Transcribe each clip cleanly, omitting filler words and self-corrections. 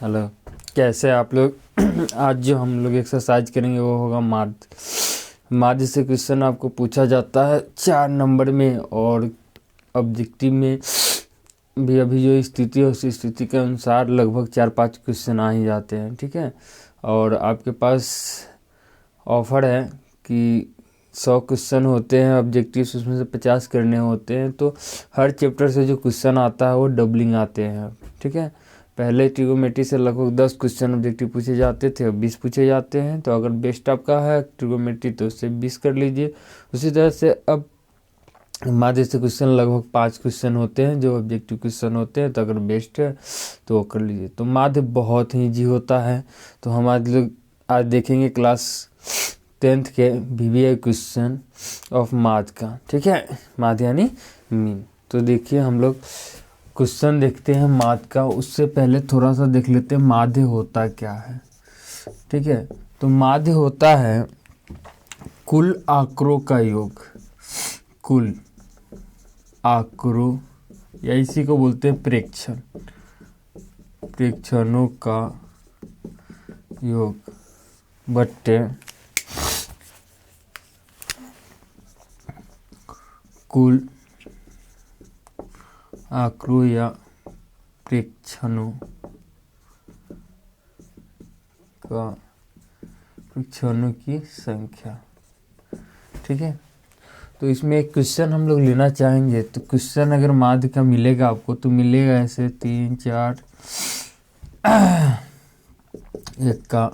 Hello, कैसे आप लोग। आज जो हम लोग एक्सरसाइज करेंगे वो होगा माध्य। माध्य से क्वेश्चन आपको पूछा जाता है 4 नंबर में, और ऑब्जेक्टिव में भी अभी जो स्थिति है उस स्थिति के अनुसार लगभग 4-5 क्वेश्चन आ ही जाते हैं। ठीक है, और आपके पास ऑफर है कि 100 क्वेश्चन होते हैं ऑब्जेक्टिव्स, उसमें से 50 करने होते हैं, तो हर चैप्टर से जो क्वेश्चन आता है वो डबलिंग आते हैं। ठीक है, पहले ट्रिगोमेट्री से लगभग 10 क्वेश्चन ऑब्जेक्टिव पूछे जाते थे, अब 20 पूछे जाते हैं। तो अगर बेस्ट आपका है ट्रिगोमेट्री तो उससे 20 कर लीजिए। उसी तरह से अब माध्य से क्वेश्चन लगभग 5 क्वेश्चन होते हैं जो ऑब्जेक्टिव क्वेश्चन होते हैं, तो अगर बेस्ट है तो वो कर लीजिए। तो माध्य बहुत ही ईजी होता है। तो हम आज लोग आज देखेंगे क्लास 10th के VBI क्वेश्चन ऑफ माध्य का। ठीक है, माध्य यानी मीन। तो देखिए हम लोग क्वेश्चन देखते हैं माध्य का। उससे पहले थोड़ा सा देख लेते हैं माध्य होता क्या है। ठीक है, तो माध्य होता है कुल आंकड़ों का योग। कुल आंकड़ों या इसी को बोलते हैं प्रेक्षण, प्रेक्षणों का योग बट्टे कुल आंकड़ों या प्रेक्षणों की संख्या। ठीक है, तो इसमें एक क्वेश्चन हम लोग लेना चाहेंगे। तो क्वेश्चन अगर माध्य का मिलेगा आपको तो मिलेगा ऐसे 3 4 एक का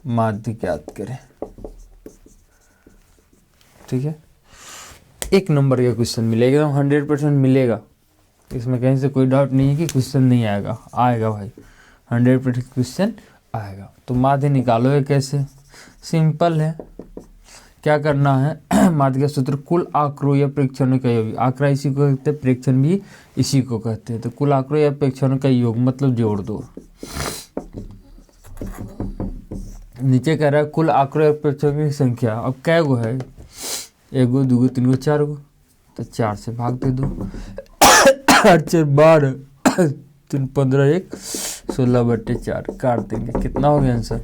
माध्य ज्ञात करें। ठीक है, 1 नंबर का क्वेश्चन मिलेगा, 100% मिलेगा। इसमें कहीं से कोई डाउट नहीं है कि क्वेश्चन नहीं आएगा। आएगा भाई, 100% क्वेश्चन आएगा। तो माध्य निकालो है कैसे? सिंपल है, क्या करना है माध्य का सूत्र कुल आंकड़ों या प्रेक्षणों का योग। आंकड़ा इसी को कहते हैं, प्रेक्षण भी इसी को कहते हैं। तो कुल आंकड़ों या प्रेक्षणों का योग मतलब जोड़ दो। नीचे कह रहा है कुल आंकड़ों या प्रेक्षणों की संख्या। अब कै गो है? 1 गो 2 गो 3 गो 4 गो, तो 4 से भाग दे दो। 8 4 12 3 15 1 16/4 काट देंगे। कितना हो गया आंसर?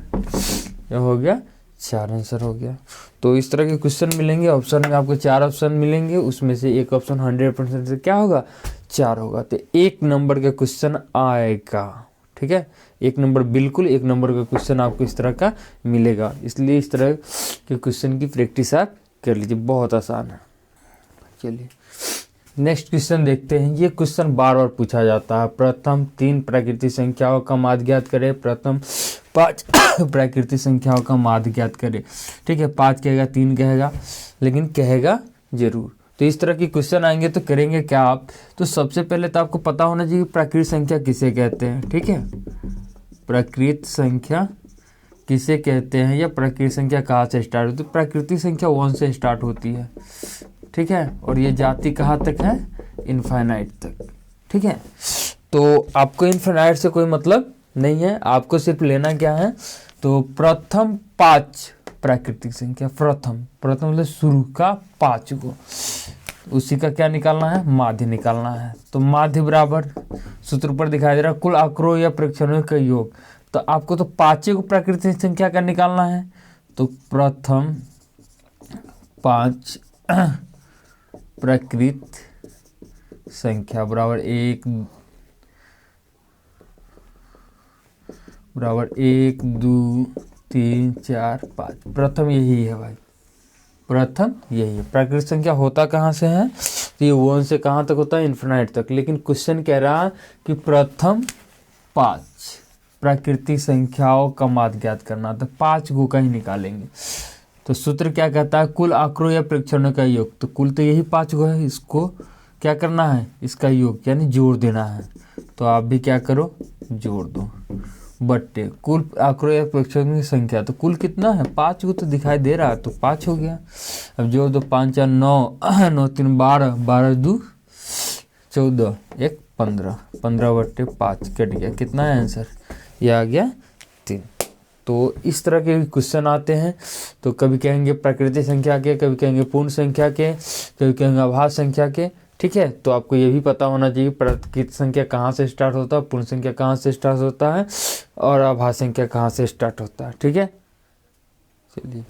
यह हो गया 4 आंसर हो गया। तो इस तरह के क्वेश्चन मिलेंगे। ऑप्शन में आपको 4 ऑप्शन मिलेंगे, उसमें से एक ऑप्शन 100% से क्या होगा? 4 होगा। तो 1 नंबर का क्वेश्चन आएगा। ठीक है, 1 नंबर, बिल्कुल 1 नंबर का क्वेश्चन आपको इस तरह का मिलेगा। इसलिए इस तरह के क्वेश्चन की प्रैक्टिस आप कर लीजिए, बहुत आसान है। चलिए नेक्स्ट क्वेश्चन देखते हैं। ये क्वेश्चन बार बार पूछा जाता है। प्रथम 3 प्राकृतिक संख्याओं का माध्य ज्ञात करें। प्रथम 5 प्राकृतिक संख्याओं का माध्य ज्ञात करें। ठीक है, 5 कहेगा, 3 कहेगा, लेकिन कहेगा जरूर। तो इस तरह के क्वेश्चन आएंगे तो करेंगे क्या आप? तो सबसे पहले तो आपको पता होना चाहिए प्राकृतिक संख्या किसे कहते हैं। ठीक है, प्राकृतिक संख्या किसे कहते हैं या प्राकृतिक संख्या कहाँ से स्टार्ट होती है? प्राकृतिक संख्या 1 से स्टार्ट होती है। ठीक है, और ये जाति कहाँ तक है? इनफाइनाइट तक। ठीक है, तो आपको इनफाइनाइट से कोई मतलब नहीं है, आपको सिर्फ लेना क्या है? तो प्रथम 5 प्राकृतिक संख्या, प्रथम मतलब शुरू का 5 को, उसी का क्या निकालना है? माध्य निकालना है। तो माध्य बराबर सूत्र पर दिखाई दे रहा है कुल आंकड़ों या प्रेक्षणों का योग। तो आपको तो 5 को प्राकृतिक संख्या का निकालना है। तो प्रथम 5 प्राकृत संख्या बराबर 1 2 3 4 5। प्रथम यही है भाई, प्रथम यही है। प्राकृतिक संख्या होता कहाँ से है? तो ये 1 से कहाँ तक होता है? इन्फिनाइट तक। लेकिन क्वेश्चन कह रहा कि प्रथम 5 प्राकृतिक संख्याओं का माध्य ज्ञात करना, तो 5 को का ही निकालेंगे। तो सूत्र क्या कहता है? कुल आंकड़ों या प्रेक्षणों का योग। तो कुल तो यही 5 को है, इसको क्या करना है? इसका योग यानी जोड़ देना है। तो आप भी क्या करो? जोड़ दो बट्टे कुल आंकड़ों या प्रेक्षणों की संख्या। तो कुल कितना है? 5 को तो दिखाई दे रहा है, तो 5 हो गया। अब जोड़ दो, 5 4 9 9 3 12 12 2 14 1 15 15/5 कट गया। कितना है आंसर? यह आ गया 3। तो इस तरह के क्वेश्चन आते हैं। तो कभी कहेंगे प्राकृतिक संख्या के, कभी कहेंगे पूर्ण संख्या के, कभी कहेंगे अभाज्य संख्या के। ठीक है, तो आपको ये भी पता होना चाहिए प्राकृत संख्या कहाँ से स्टार्ट होता है, पूर्ण संख्या कहाँ से स्टार्ट होता है और आभास संख्या कहाँ से स्टार्ट होता है। ठीक है, चलिए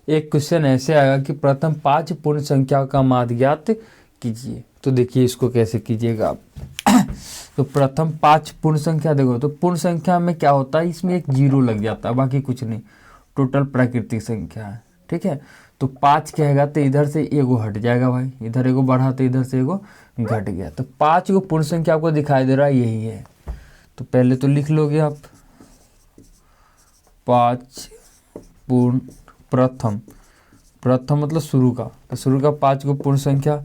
एक क्वेश्चन ऐसे आएगा कि प्रथम 5 पूर्ण संख्याओं का माध्य ज्ञात कीजिए। तो देखिए इसको कैसे कीजिएगा आप। तो प्रथम 5 पूर्ण संख्या देखो, तो पूर्ण संख्या में क्या होता है, इसमें एक जीरो लग जाता है, बाकी कुछ नहीं, टोटल प्राकृतिक संख्या है। ठीक है, तो 5 कहेगा तो इधर से एगो हट जाएगा भाई, इधर एगो बढ़ा तो इधर से एगो घट गया। तो 5 को पूर्ण संख्या आपको दिखाई दे रहा है, यही है। तो पहले तो लिख लोगे आप 5 पूर्ण प्रथम, प्रथम मतलब शुरू का, तो शुरू का 5 को पूर्ण संख्या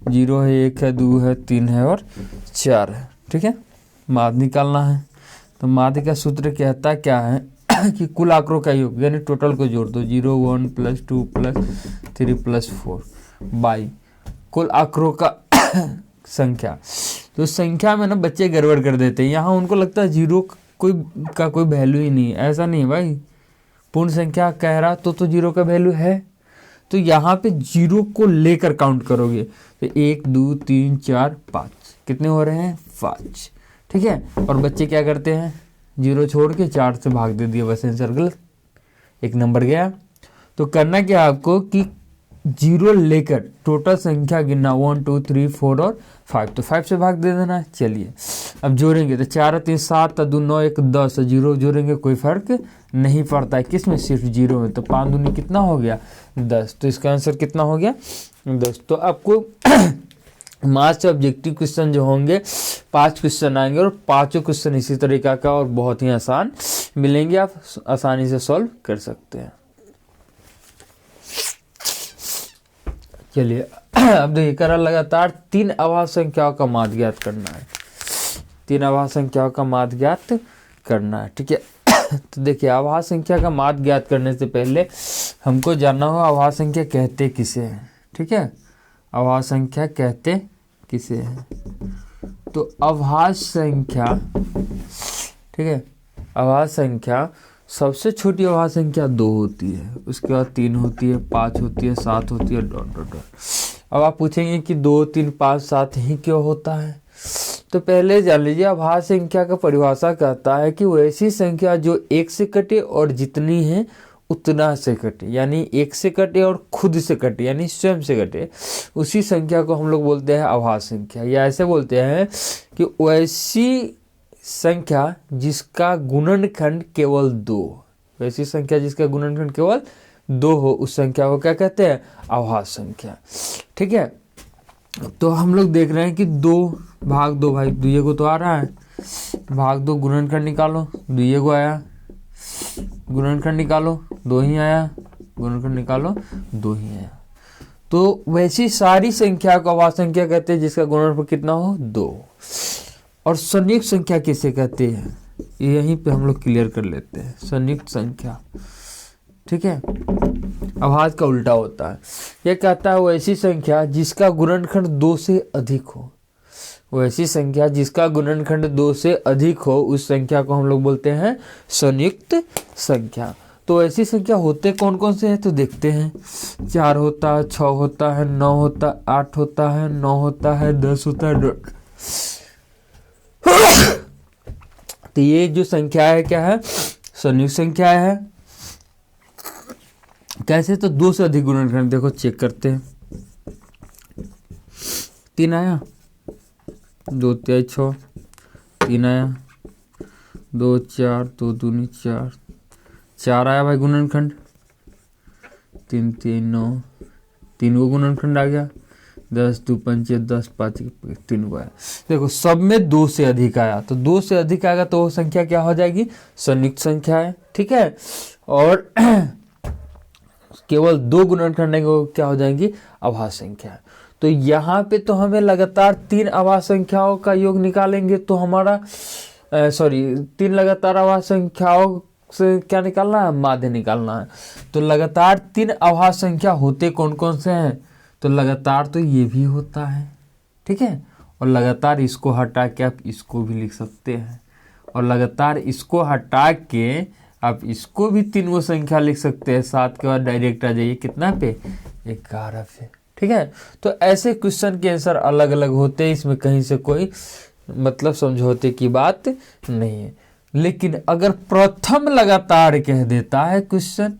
0 है, 1 है, 2 है, 3 है और 4 है। ठीक है, माध्य निकालना है। तो माध्य का सूत्र कहता क्या है कि कुल आंकड़ों का योग यानी टोटल को जोड़ दो, 0 1 + 2 + 3 + 4 बाई कुल आंकड़ों का संख्या। तो संख्या में ना बच्चे गड़बड़ कर देते हैं, यहाँ उनको लगता है 0 का कोई वैल्यू ही नहीं है। ऐसा नहीं है भाई, पूर्ण संख्या कह रहा तो 0 का वैल्यू है, तो यहाँ पे 0 को लेकर काउंट करोगे तो 1 2 3 4 5 कितने हो रहे हैं, 5। ठीक है, और बच्चे क्या करते हैं, 0 छोड़ के 4 से भाग दे दिया, बस आंसर गलत, एक नंबर गया। तो करना क्या आपको कि 0 लेकर टोटल संख्या गिनना, 1 2 3 4 और 5, तो 5 से भाग दे देना है। चलिए अब जोड़ेंगे तो 4 3 7 2 9 1 10, 0 जोड़ेंगे कोई फर्क नहीं पड़ता है, किस में, सिर्फ 0 में। तो 5 दूनी कितना हो गया, 10। तो इसका आंसर कितना हो गया, 10। तो आपको मार्च ऑब्जेक्टिव क्वेश्चन जो होंगे 5 क्वेश्चन आएंगे और 5 क्वेश्चन इसी तरीका का और बहुत ही आसान मिलेंगे, आप आसानी से सॉल्व कर सकते हैं। चलिए अब देखिए करा लगातार 3 अभाज्य संख्याओं का माध्य ज्ञात करना है, 3 अभाज्य संख्याओं का माध्य ज्ञात करना है। ठीक है, तो देखिए अभाज्य संख्या का माध्य ज्ञात करने से पहले हमको जानना होगा अभाज्य संख्या कहते किसे हैं। ठीक है, अभाज्य संख्या कहते किसे हैं, तो अभाज्य संख्या, ठीक है, अभाज्य संख्या सबसे छोटी अभाज्य संख्या 2 होती है, उसके बाद 3 होती है, 5 होती है, 7 होती है, डॉट डॉट डॉट। अब आप पूछेंगे कि 2 3 5 7 ही क्यों होता है, तो पहले जान लीजिए अभाज्य संख्या का परिभाषा कहता है कि वो ऐसी संख्या जो 1 से कटे और जितनी है उतना से कटे, यानी 1 से कटे और खुद से कटे यानी स्वयं से कटे, उसी संख्या को हम लोग बोलते हैं अभाज्य संख्या। या ऐसे बोलते हैं कि वैसी संख्या जिसका गुणनखंड केवल 2, वैसी संख्या जिसका गुणनखंड केवल 2 हो, उस संख्या को क्या कहते हैं, अभाज्य संख्या। ठीक है, तो हम लोग देख रहे हैं कि 2 भाग 2 भाई, 2 को तो आ रहा है, भाग 2 गुणनखंड निकालो, 2 को आया, गुणनखंड निकालो 2 ही आया, गुणनखंड निकालो 2 ही आया। तो वैसी सारी संख्या को अभाज्य संख्या कहते हैं जिसका गुणनफल कितना हो, 2। और संयुक्त संख्या किसे कहते हैं, यहीं पे हम लोग क्लियर कर लेते हैं, संयुक्त संख्या। ठीक है, अभाज्य का उल्टा होता है, यह कहता है वैसी संख्या जिसका गुणनखंड 2 से अधिक हो, वैसी संख्या जिसका गुणनखंड 2 से अधिक हो, उस संख्या को हम लोग बोलते हैं संयुक्त संख्या। तो ऐसी संख्या होते कौन कौन से हैं, तो देखते हैं, 4 होता है, 6 होता है, 9 होता है, 8 होता है, 9 होता है, 10 होता है, तो ये जो संख्या है क्या है, संयुक्त संख्या है। कैसे, तो 2 से अधिक गुणनखंड, देखो चेक करते हैं, 3 आया, 2 3 6, 3 आया, 2 4, 2 दूनी 4, 4 आया भाई गुणनखंड, 3 3 9, 3 को गुणनखंड आ गया, 10 2 5 10 5 3 को आया। देखो सब में 2 से अधिक आया, तो 2 से अधिक आएगा तो वो संख्या क्या हो जाएगी, संयुक्त संख्या है। ठीक है, और केवल 2 गुणनखंड है वो क्या हो जाएंगी, अभाज्य संख्या। तो यहाँ पे तो हमें लगातार 3 अभाज्य संख्याओं का योग निकालेंगे तो हमारा 3 लगातार अभाज्य संख्याओं से क्या निकालना है, माध्य निकालना है। तो लगातार 3 अभाज्य संख्या होते कौन कौन से हैं, तो लगातार तो ये भी होता है। ठीक है, और लगातार इसको हटा के आप इसको भी लिख सकते हैं, और लगातार इसको हटा के आप इसको भी 3 संख्या लिख सकते हैं। 7 के बाद डायरेक्ट आ जाइए कितना पे, 11 पे। ठीक है। तो ऐसे क्वेश्चन के आंसर अलग अलग होते हैं, इसमें कहीं से कोई मतलब समझौते की बात नहीं है। लेकिन अगर प्रथम लगातार कह देता है क्वेश्चन,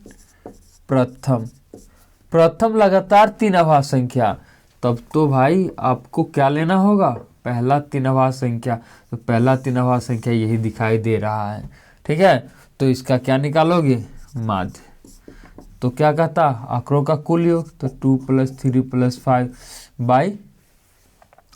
प्रथम लगातार 3 आभाज्य संख्या, तब तो भाई आपको क्या लेना होगा, पहला 3 आभाज्य संख्या। तो पहला 3 आभाज्य संख्या यही दिखाई दे रहा है, ठीक है। तो इसका क्या निकालोगे, माध्य। तो क्या कहता, आंकड़ों का कुल योग, तो 2 + 3 + 5 बाई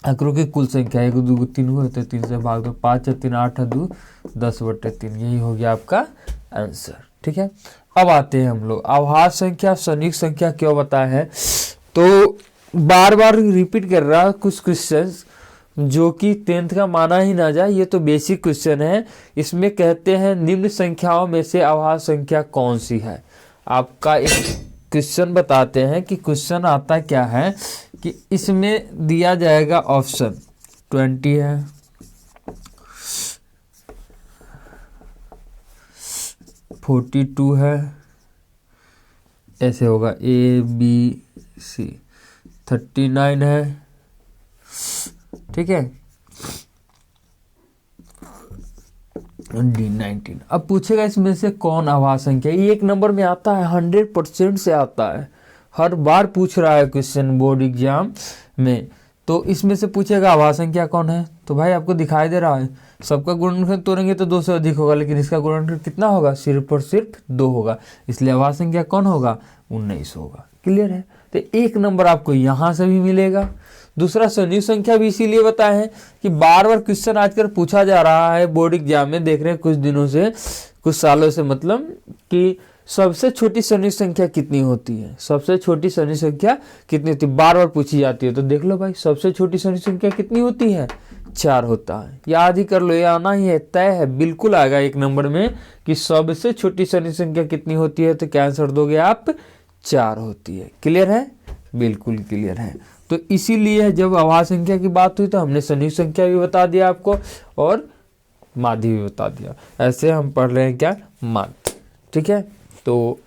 आंकड़ों की कुल संख्या 1 2 3 हुए तो 3 से भाग दो, 5 3 8 2 10/3, यही हो गया आपका आंसर, ठीक है। अब आते हैं हम लोग आभाज्य संख्या संयुक्त संख्या क्यों बताए हैं। तो बार बार रिपीट कर रहा कुछ क्वेश्चंस जो कि 10th का माना ही ना जाए, ये तो बेसिक क्वेश्चन है। इसमें कहते हैं निम्न संख्याओं में से आभाज्य संख्या कौन सी है। आपका एक क्वेश्चन बताते हैं कि क्वेश्चन आता क्या है कि इसमें दिया जाएगा ऑप्शन 20 है, 42 है, ऐसे होगा ABC, 39 है, ठीक है, D19। अब पूछेगा इसमें से कौन आभाज्य संख्या, ये 1 नंबर में आता है, 100% से आता है, हर बार पूछ रहा है क्वेश्चन बोर्ड एग्जाम में। तो इसमें से पूछेगा आभाज्य संख्या कौन है, तो भाई आपको दिखाई दे रहा है सबका गुणनखंड तोड़ेंगे तो 2 से अधिक होगा, लेकिन इसका गुणनखंड कितना होगा, सिर्फ और सिर्फ 2 होगा, इसलिए आभाज्य संख्या कौन होगा, 19 होगा। क्लियर है। तो 1 नंबर आपको यहां से भी मिलेगा। दूसरा संयुक्त संख्या भी इसीलिए बताए हैं कि बार बार क्वेश्चन आजकल पूछा जा रहा है बोर्ड एग्जाम में, देख रहे हैं कुछ दिनों से, कुछ सालों से, मतलब कि सबसे छोटी संयुक्त संख्या कितनी होती है, सबसे छोटी संयुक्त संख्या कितनी होती है, बार बार पूछी जाती है। तो देख लो भाई सबसे छोटी संयुक्त संख्या कितनी होती है, 4 होता है। याद ही कर लो, ये आना ही है, तय है, बिल्कुल आएगा 1 नंबर में कि सबसे छोटी संयुक्त संख्या कितनी होती है। तो क्या आंसर दोगे आप, 4 होती है। क्लियर है, बिल्कुल क्लियर है। तो इसीलिए जब आभाज्य संख्या की बात हुई तो हमने संयुक्त संख्या भी बता दिया आपको और माध्य भी बता दिया। ऐसे हम पढ़ रहे हैं क्या, माध्य, ठीक है। तो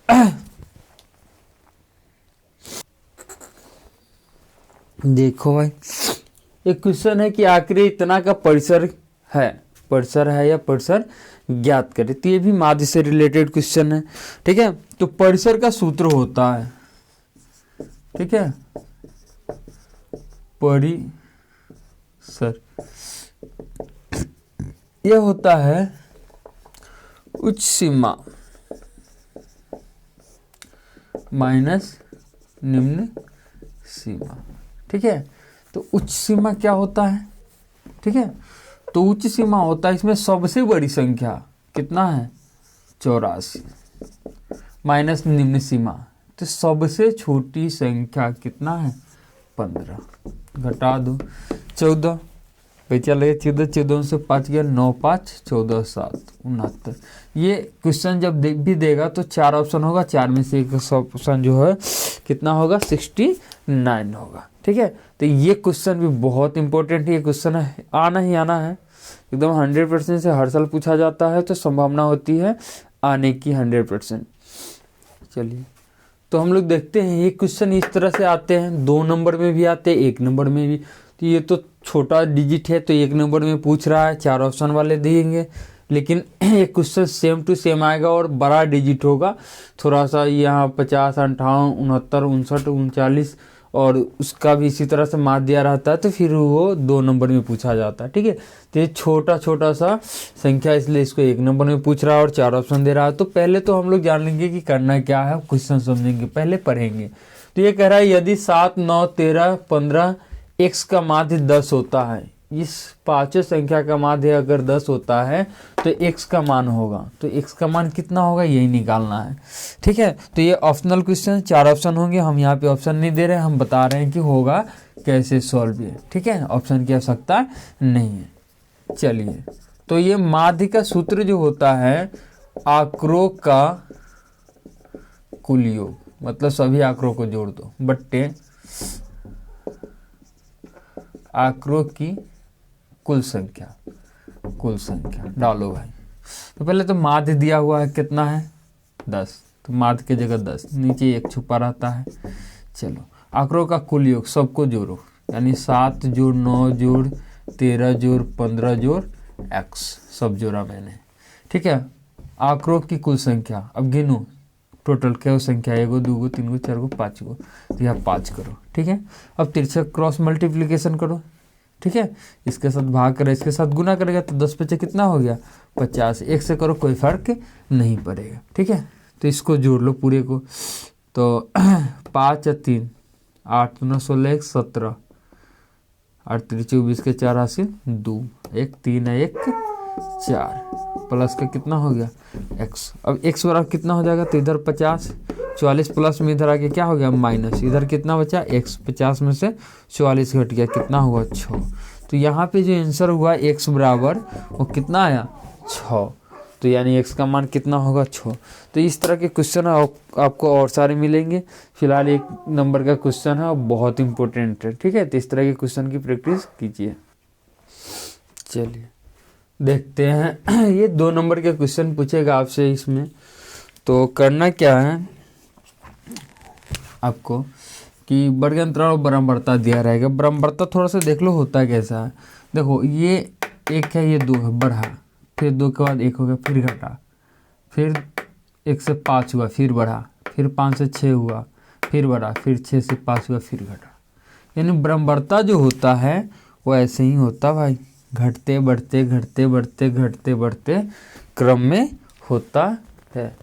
देखो भाई एक क्वेश्चन है कि आखिर इतना का परिसर है या परिसर ज्ञात करें। तो ये भी माध्य से रिलेटेड क्वेश्चन है, ठीक है। तो परिसर का सूत्र होता है, ठीक है, परिसर यह होता है उच्च सीमा माइनस निम्न सीमा, ठीक है। तो उच्च सीमा क्या होता है, ठीक है। तो उच्च सीमा होता है इसमें सबसे बड़ी संख्या कितना है, 84, माइनस निम्न सीमा, तो सबसे छोटी संख्या कितना है, 15, घटा दो 14, बचा लगे 14, 14 से 5 गया 9, 5 14 7 69। ये क्वेश्चन जब भी देगा तो 4 ऑप्शन होगा, 4 में से एक ऑप्शन जो है कितना होगा, 69 होगा, ठीक है। तो ये क्वेश्चन भी बहुत इंपॉर्टेंट है, ये क्वेश्चन आना ही आना है एकदम 100% से, हर साल पूछा जाता है, तो संभावना होती है आने की 100%। चलिए तो हम लोग देखते हैं ये क्वेश्चन इस तरह से आते हैं, 2 नंबर में भी आते हैं, 1 नंबर में भी। तो ये तो छोटा डिजिट है तो 1 नंबर में पूछ रहा है, 4 ऑप्शन वाले देंगे, लेकिन ये क्वेश्चन सेम टू सेम आएगा और बड़ा डिजिट होगा, थोड़ा सा यहाँ 50 58 69 59 39 और उसका भी इसी तरह से मार्क दिया रहता है, तो फिर वो 2 नंबर में पूछा जाता है, ठीक है। तो ये छोटा छोटा सा संख्या इसलिए इसको 1 नंबर में पूछ रहा है और 4 ऑप्शन दे रहा है। तो पहले तो हम लोग जान लेंगे कि करना क्या है, क्वेश्चन समझेंगे, पहले पढ़ेंगे। तो ये कह रहा है यदि 7 9 13 15 x का माध्य 10 होता है, इस पांचों संख्या का माध्य अगर 10 होता है तो x का मान होगा, तो x का मान कितना होगा यही निकालना है, ठीक है। तो ये ऑप्शनल क्वेश्चन, 4 ऑप्शन होंगे, हम यहाँ पे ऑप्शन नहीं दे रहे हैं, हम बता रहे हैं कि होगा कैसे सॉल्व ये, ठीक है, ऑप्शन की आवश्यकता नहीं है। चलिए तो ये माध्य का सूत्र जो होता है आंकड़ों का कुल योग, मतलब सभी आंकड़ों को जोड़ दो, बट्टे आंकड़ों की कुल संख्या डालो भाई। तो पहले तो माध्य दिया हुआ है कितना है, 10, तो माध्य की जगह 10, नीचे 1 छुपा रहता है। चलो आंकड़ों का कुल योग सबको जोड़ो, यानी 7 जोड़ 9 जोड़ 13 जोड़ 15 जोड़ x सब जोड़ा मैंने। ठीक है, आंकड़ों की कुल संख्या अब गिनो, टोटल क्या संख्या 1 2 3 4 5 तो यहाँ 5 करो। ठीक है, अब तिरछा क्रॉस मल्टीप्लिकेशन करो। ठीक है, इसके साथ भाग करे, इसके साथ गुना करेगा तो 10 5 कितना हो गया 50। एक से करो कोई फर्क नहीं पड़ेगा। ठीक है, तो इसको जोड़ लो पूरे को, तो 5 और 3 8 9 16 1 17 8 3 24 के 4 हासिल 2 1 3 1 4 प्लस का कितना हो गया x। अब x बराबर कितना हो जाएगा, तो इधर 50 44 प्लस में इधर आके क्या हो गया माइनस, इधर कितना बचा x, 50 में से 44 घट गया, कितना हुआ 6। तो यहाँ पे जो आंसर हुआ x बराबर वो कितना आया 6, तो यानी x का मान कितना होगा 6। तो इस तरह के क्वेश्चन आपको और सारे मिलेंगे, फिलहाल 1 नंबर का क्वेश्चन है और बहुत इंपॉर्टेंट है। ठीक है, तो इस तरह के क्वेश्चन की प्रैक्टिस कीजिए। चलिए देखते हैं ये 2 नंबर के क्वेश्चन पूछेगा आपसे इसमें। तो करना क्या है आपको कि वर्ग अंतराल और बराबरता दिया रहेगा। बराबरता थोड़ा सा देख लो होता है कैसा है। देखो ये 1 है, ये 2 है, बढ़ा, फिर 2 के बाद 1 हो गया, फिर घटा, फिर 1 से 5 हुआ, फिर बढ़ा, फिर 5 से 6 हुआ, फिर बढ़ा, फिर 6 से 5 हुआ, फिर घटा। यानी बराबरता जो होता है वो ऐसे ही होता भाई, घटते बढ़ते घटते बढ़ते घटते बढ़ते क्रम में होता है।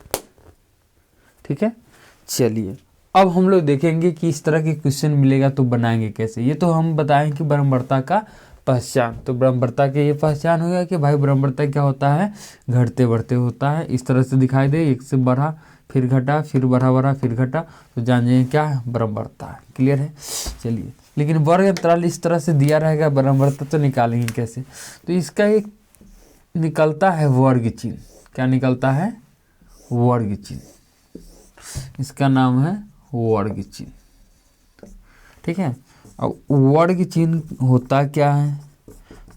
ठीक है, चलिए अब हम लोग देखेंगे कि इस तरह के क्वेश्चन मिलेगा तो बनाएंगे कैसे। ये तो हम बताएं कि बराबरता का पहचान, तो बराबरता के ये पहचान हो गया कि भाई बराबरता क्या होता है, घटते बढ़ते होता है। इस तरह से दिखाई दे, 1 से बढ़ा फिर घटा फिर बढ़ा फिर घटा, तो जान जाइए क्या है बराबरता है। क्लियर है, चलिए। लेकिन वर्ग अंतराल इस तरह से दिया रहेगा, बराबरता तो निकालेंगे कैसे। तो इसका एक निकलता है वर्ग चिन्ह। क्या निकलता है, वर्ग चिन्ह, इसका नाम है वर्ग चिन्ह। ठीक है, अब वर्ग चिन्ह होता क्या है,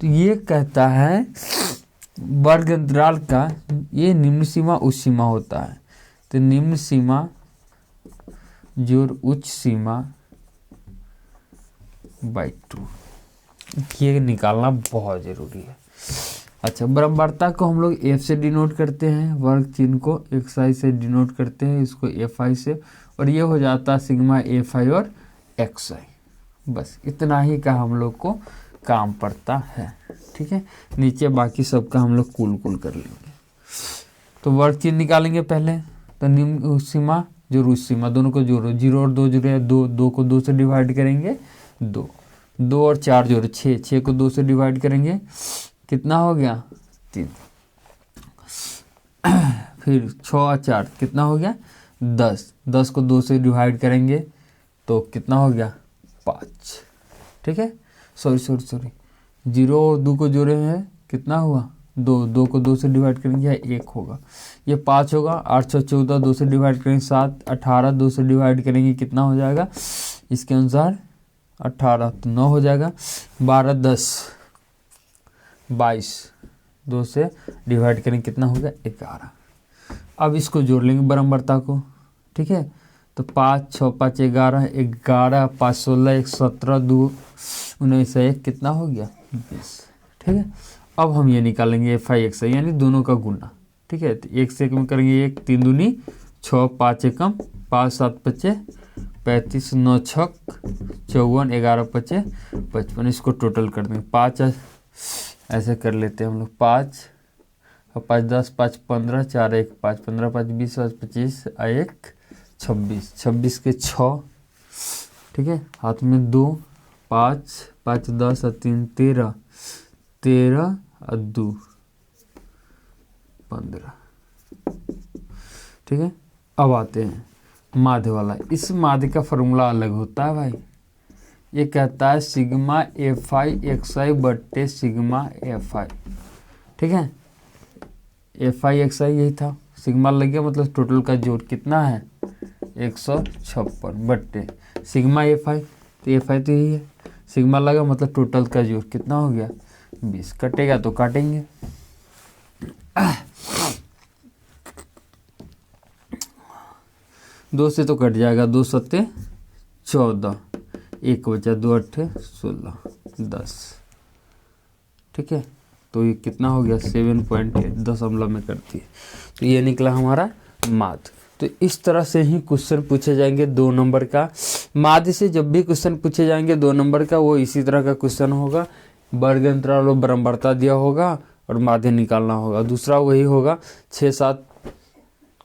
तो ये कहता है वर्ग अंतराल का ये निम्न सीमा उच्च सीमा होता है। तो निम्न सीमा जोड़ उच्च सीमा बाई 2, ये निकालना बहुत जरूरी है। अच्छा, बराबरता को हम लोग f से डिनोट करते हैं, वर्ग चिन्ह को xi से डिनोट करते हैं, इसको fi से, और ये हो जाता है सिग्मा fi और xi। बस इतना ही का हम लोग को काम पड़ता है। ठीक है, नीचे बाकी सबका हम लोग कुल कर लेंगे। तो वर्ग चिन्ह निकालेंगे पहले, तो निम्न सीमा जोड़ उच्च सीमा, दोनों को जोड़ो, 0 और 2 जोड़े, 2 को 2 से डिवाइड करेंगे, 2 और 4 जोड़ो 6, 6 को 2 से डिवाइड करेंगे, कितना हो गया 3, फिर 6 और 4 कितना हो गया 10, 10 को 2 से डिवाइड करेंगे तो कितना हो गया 5। ठीक है, सॉरी 0 और 2 को जोड़े हैं, कितना हुआ 2 को 2 से डिवाइड करेंगे 1 होगा, ये 5 होगा, 8 6 14 2 से डिवाइड करेंगे 7, 18 2 से डिवाइड करेंगे कितना हो जाएगा इसके अनुसार 18, तो 9 हो जाएगा, 12 10 22 2 से डिवाइड करेंगे कितना हो गया 11। अब इसको जोड़ लेंगे बराबरता को। ठीक है, तो 5 6 5 11 11 5 16 1 17 2 19 1 कितना हो गया 20। ठीक है, अब हम ये निकालेंगे fi xi यानी दोनों का गुना। ठीक है, तो 1 से कम करेंगे 1, 3 दूनी 6, 5 एकम 5 7 5 35 9 6 54 11 5 55, इसको टोटल कर देंगे 5 ऐसे कर लेते हैं हम लोग, 5 और 5 10 5 15 4 1 5 15 5 20 25 1 26 26 के 6। ठीक है, हाथ में 2 5 5 10 और 3 13 13 और 2 15। ठीक है, अब आते हैं माध्य वाला। इस माध्य का फॉर्मूला अलग होता है भाई, ये कहता है सिग्मा fi xi बट्टे सिग्मा fi। ठीक है, fi xi यही था, सिग्मा लग गया मतलब टोटल का जोड़ कितना है 156 बट्टे सिग्मा fi, तो fi तो यही है, सिग्मा लगा मतलब टोटल का जोड़ कितना हो गया 20। कटेगा तो काटेंगे, 2 से तो कट जाएगा, 2 सत्ते 14 1 बचा 2 अट्ठे 16 10। ठीक है, तो ये कितना हो गया 7.8 दशमलव में करती है। तो ये निकला हमारा माध्य। तो इस तरह से ही क्वेश्चन पूछे जाएंगे 2 नंबर का। माध्य से जब भी क्वेश्चन पूछे जाएंगे 2 नंबर का वो इसी तरह का क्वेश्चन होगा, वर्ग अंतराल और बराबरता दिया होगा और माध्य निकालना होगा। दूसरा वही होगा 6-7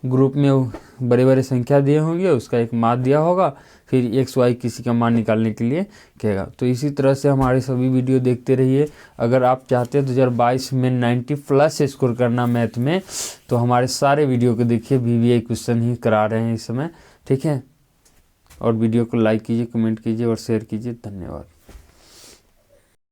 ग्रुप में बड़े बड़े संख्या दिए होंगे, उसका एक माध्य दिया होगा, फिर x y किसी का मान निकालने के लिए कहेगा। तो इसी तरह से हमारे सभी वीडियो देखते रहिए। अगर आप चाहते हैं 2022 में 90+ स्कोर करना मैथ में, तो हमारे सारे वीडियो को देखिए, VVI क्वेश्चन ही करा रहे हैं इस समय। ठीक है, और वीडियो को लाइक कीजिए, कमेंट कीजिए और शेयर कीजिए। धन्यवाद।